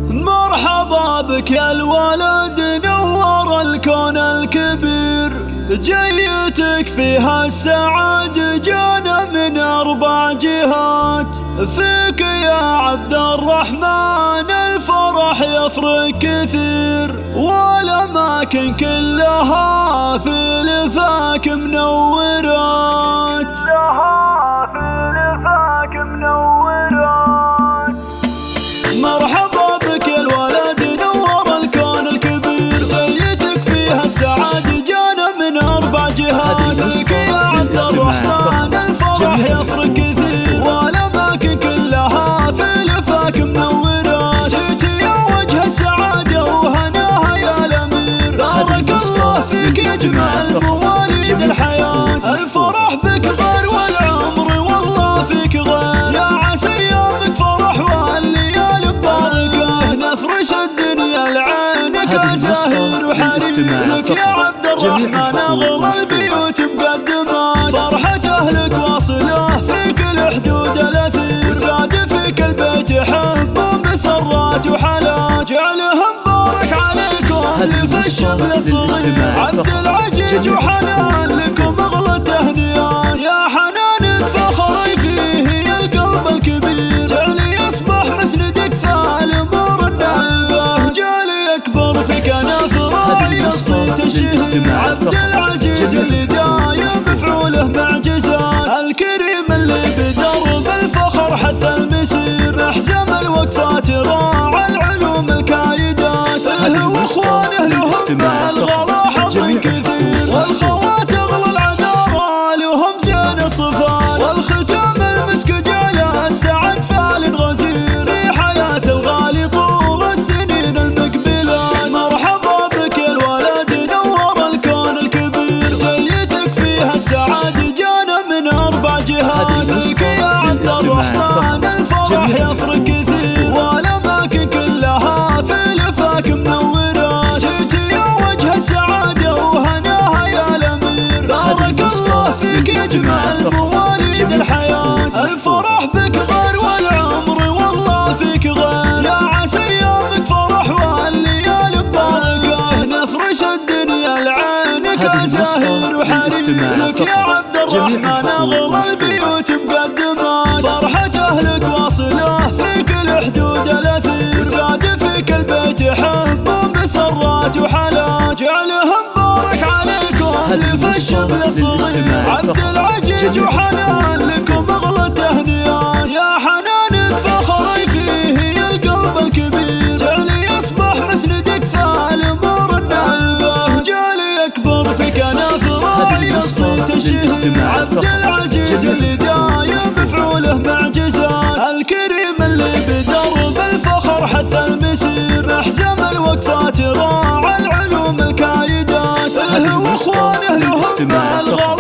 مرحبا بك يا الولد نور الكون الكبير، جيتك فيها السعادة جانا من 4 جهات. فيك يا عبد الرحمن الفرح يفرق كثير، والأماكن كلها في لفاك منورات. مرحبا بك يا الولد نور الكون الكبير، جيتك فيها السعادة جانا من 4 جهات. فيك يا عبد الرحمن الفرح يفرق كثير، والأماكن كلها في لفاك منورات. جيت يا وجه السعادة وهناها يا الأمير، بارك الله فيك يجمع المواليد الحياة. الفرح بك غير والعمر والله فيك غير، يا عسى ايامك فرح والليالي ببركة. نفرش الدنيا لعينك زاهر وحرير، لك يا عبد الرحمن اغلى البيوت مقدمات. فرحة اهلك واصله في كل حدود الاثير، وزاد فيك البيت حب ومسرات وحالات. جعلهم بارك عليكم اللي في الشبل الصغير، عبد العزيز وحنان لكم اغلى التهنئات. يا حنان فخري فيه يا القلب الكبير، جعلي يصبح مسندك في الامور النائبة، جعلي يكبر في كنف راعي الصيت الشهير. عبد العزيز اللي دايم بفعوله معجزات، الكريم اللي بدرب الفخر حث المسير، محزم الوقفات راعى العلوم الكايدات. اهله واخوانه لهم الغلا حظ كثير، والخوات اغلى العذارى لهم زين الصفات. والختام المسك جعله السعد فال غزير في حياة الغالي طول السنين المقبلات. مرحبا بك يا الولد نور الكون الكبير، جيتك فيها السعادة جانا من 4 جهات. فيك يا عبد الرحمن الفرح يفرق كثير، والأماكن كلها في لفاك منورات. جيت يا وجه السعادة وهناها يا الأمير، بارك الله فيك يجمع المواليد الحياة. الفرح بك غير والعمر والله فيك غير، يا عسى ايامك فرح والليالي ببركة. نفرش الدنيا لعينك زاهر وحرير، لك يا عبد الرحمن اغلى البيوت مقدمات. فرحة اهلك واصله في كل حدود الاثير، وزاد فيك البيت حب ومسرات وحالات. جعلهم بارك عليكم اللي في الشبل الصغير، عبد العزيز وحنان لكم اغلى التهنئات. يا حنان فخري فيه يا القلب الكبير، جعلي يصبح مسندك في الامور النائبة، جعلي يكبر في كنف راعي الصيت الشهير. عبد العزيز اللي دايم بفعوله معجزات، الكريم اللي بدرب الفخر حث المسير، محزم الوقفات راعى العلوم الكايدات. اهله واخوانه لهم الغلا